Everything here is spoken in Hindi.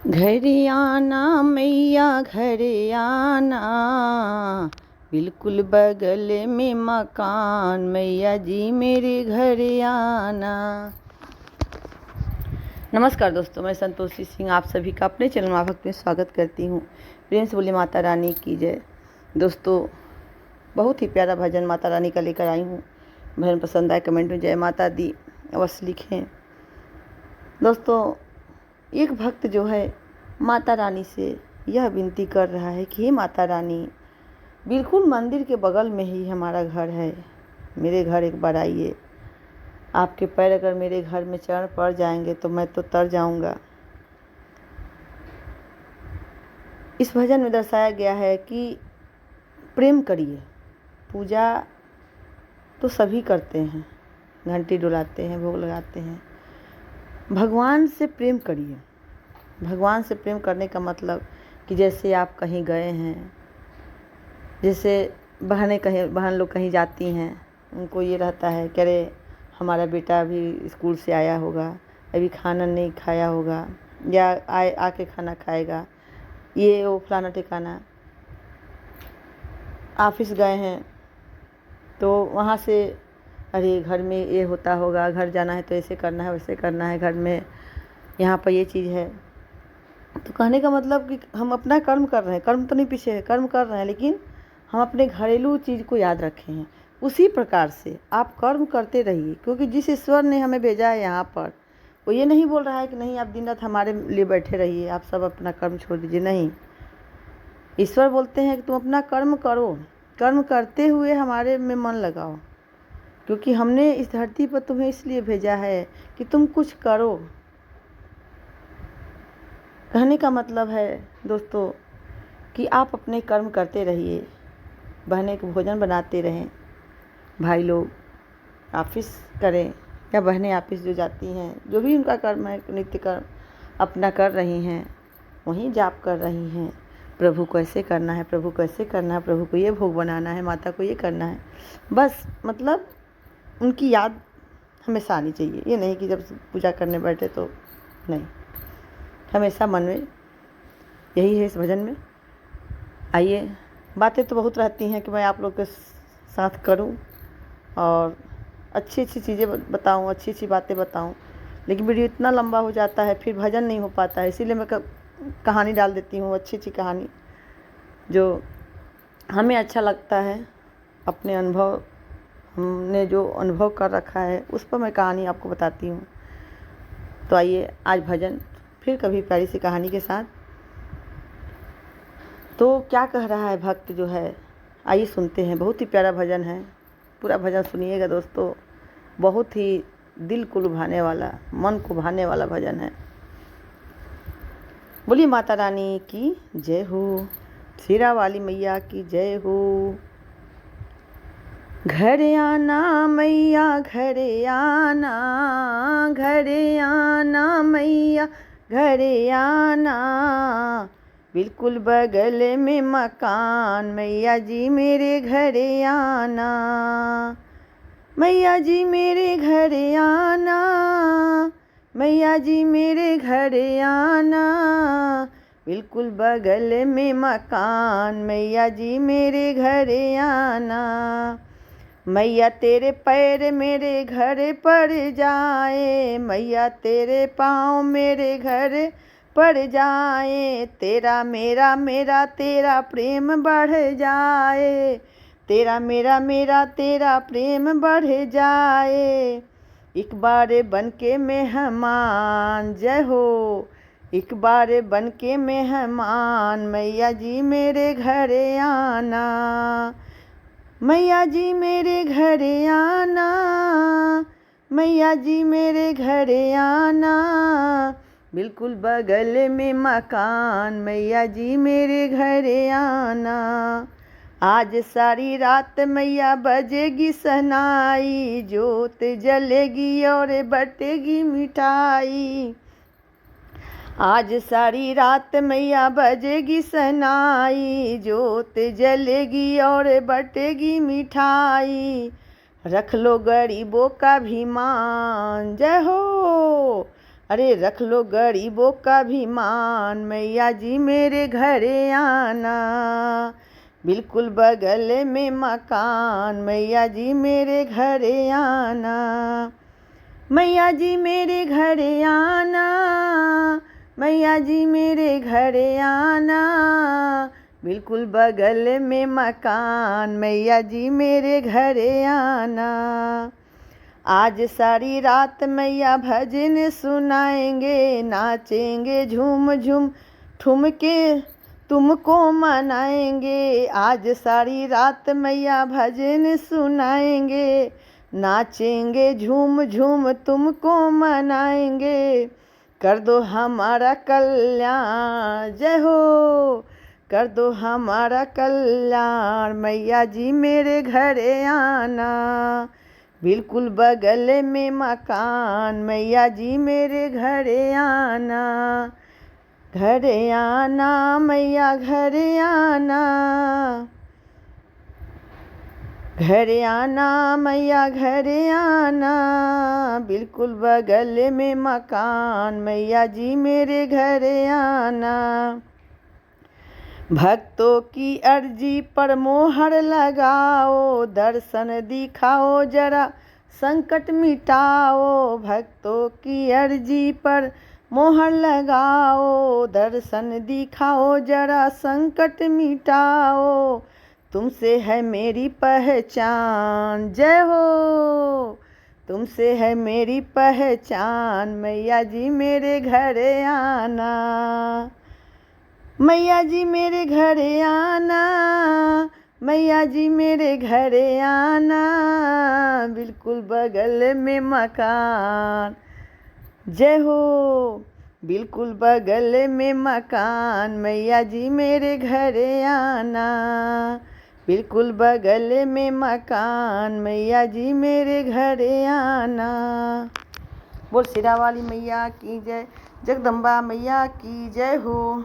घर आना मैया घर आना, बिल्कुल बगल में मकान, मैया जी मेरे घर आना। नमस्कार दोस्तों, मैं संतोषी सिंह आप सभी का अपने चैनल माँ भक्त में स्वागत करती हूँ। प्रेम से बोले माता रानी की जय। दोस्तों, बहुत ही प्यारा भजन माता रानी का लेकर आई हूँ। भजन पसंद आए कमेंट में जय माता दी अवश्य लिखें। दोस्तों, एक भक्त जो है माता रानी से यह विनती कर रहा है कि हे माता रानी, बिल्कुल मंदिर के बगल में ही हमारा घर है, मेरे घर एक बार आइए। आपके पैर अगर मेरे घर में चरण पड़ जाएंगे तो मैं तो तर जाऊंगा। इस भजन में दर्शाया गया है कि प्रेम करिए। पूजा तो सभी करते हैं, घंटी डुलाते हैं, भोग लगाते हैं। भगवान से प्रेम करिए। भगवान से प्रेम करने का मतलब कि जैसे आप कहीं गए हैं, जैसे बहन लोग कहीं जाती हैं, उनको ये रहता है कि अरे हमारा बेटा अभी स्कूल से आया होगा, अभी खाना नहीं खाया होगा, या आके खाना खाएगा, ये वो फलाना ठिकाना। ऑफिस गए हैं तो वहाँ से अरे घर में ये होता होगा, घर जाना है तो ऐसे करना है, वैसे करना है, घर में यहाँ पर ये चीज़ है। तो कहने का मतलब कि हम अपना कर्म कर रहे हैं, कर्म तो नहीं पीछे है, कर्म कर रहे हैं, लेकिन हम अपने घरेलू चीज़ को याद रखे हैं। उसी प्रकार से आप कर्म करते रहिए, क्योंकि जिस ईश्वर ने हमें भेजा है यहाँ पर, वो ये नहीं बोल रहा है कि नहीं आप दिन रात हमारे लिए बैठे रहिए, आप सब अपना कर्म छोड़ दीजिए। नहीं, ईश्वर बोलते हैं कि तुम अपना कर्म करो, कर्म करते हुए हमारे में मन लगाओ, क्योंकि हमने इस धरती पर तुम्हें इसलिए भेजा है कि तुम कुछ करो। कहने का मतलब है दोस्तों कि आप अपने कर्म करते रहिए, बहनें को भोजन बनाते रहें, भाई लोग ऑफिस करें या बहनें ऑफिस जो जाती हैं, जो भी उनका कर्म है, नित्य कर्म अपना कर रही हैं, वहीं जाप कर रही हैं। प्रभु को ऐसे करना है, प्रभु को ऐसे करना है, प्रभु को ये भोग बनाना है, माता को ये करना है। बस मतलब उनकी याद हमेशा आनी चाहिए। ये नहीं कि जब पूजा करने बैठे तो नहीं, हमेशा मन में यही है। इस भजन में आइए, बातें तो बहुत रहती हैं कि मैं आप लोग के साथ करूं और अच्छी अच्छी चीज़ें बताऊं, अच्छी अच्छी बातें बताऊं, लेकिन वीडियो इतना लंबा हो जाता है, फिर भजन नहीं हो पाता है। इसीलिए मैं कहानी डाल देती हूँ, अच्छी अच्छी कहानी जो हमें अच्छा लगता है। अपने अनुभव, हमने जो अनुभव कर रखा है उस पर मैं कहानी आपको बताती हूँ। तो आइए आज भजन फिर कभी प्यारी सी कहानी के साथ। तो क्या कह रहा है भक्त जो है, आइए सुनते हैं। बहुत ही प्यारा भजन है, पूरा भजन सुनिएगा दोस्तों। बहुत ही दिल को लुभाने वाला, मन को भाने वाला भजन है। बोलिए माता रानी की जय हो, शेरा वाली मैया की जय हो। घर आना मैया घर आना, घर आना मैया घर आना, बिल्कुल बगल में मकान, मैया जी मेरे घर आना। मैया जी मेरे घर आना, मैया जी मेरे घर आना, बिल्कुल बगल में मकान, मैया जी मेरे घर आना। मैया तेरे पैर मेरे घर पड़ जाए, मैया तेरे पाँव मेरे घर पड़ जाए, तेरा मेरा मेरा तेरा प्रेम बढ़ जाए, तेरा मेरा मेरा तेरा प्रेम बढ़ जाए। एक बार बन के मेहमान जय हो, एक बार बन के मेहमान, मैया जी मेरे घर आना। मैया जी मेरे घर आना, मैया जी मेरे घर आना, बिल्कुल बगल में मकान, मैया जी मेरे घर आना। आज सारी रात मैया बजेगी शहनाई, जोत जलेगी और बटेगी मिठाई। आज सारी रात मैया बजेगी शहनाई, जोत जलेगी और बटेगी मिठाई। रख लो गरीबों का भी मान जय हो, अरे रख लो गरीबों का भी मान, मैया जी मेरे घरे आना। बिल्कुल बगल में मकान, मैया जी मेरे घरे आना। मैया जी मेरे घरे आना, मैया जी मेरे घरे आना। बिल्कुल बगल में मकान, मैया जी मेरे घरे आना। आज सारी रात मैया भजन सुनाएंगे, नाचेंगे झूम झूम ठुमके तुमको मनाएंगे। आज सारी रात मैया भजन सुनाएंगे, नाचेंगे झूम झूम तुमको मनाएंगे। कर दो हमारा कल्याण, जय हो, कर दो हमारा कल्याण। मैया जी मेरे घरे आना, बिल्कुल बगल में मकान, मैया जी मेरे घरे आना। घरे आना मैया घरे आना, घरे आना मैया घरे आना। बिल्कुल बगल में मकान, मैया जी मेरे घरे आना। भक्तों की अर्जी पर मोहर लगाओ, दर्शन दिखाओ जरा संकट मिटाओ। भक्तों की अर्जी पर मोहर लगाओ, दर्शन दिखाओ जरा संकट मिटाओ। तुमसे है मेरी पहचान, जय हो, तुमसे है मेरी पहचान। मैया जी मेरे घरे आना, मैया जी मेरे घरे आना, मैया जी मेरे घरे आना। बिल्कुल बगल में मकान, जय हो, बिल्कुल बगल में मकान। मैया जी मेरे घरे आना, बिल्कुल बगल में मकान। मैया जी मेरे घरे आना। बोल सिरा वाली मैया की जय, जगदम्बा मैया की जय हो।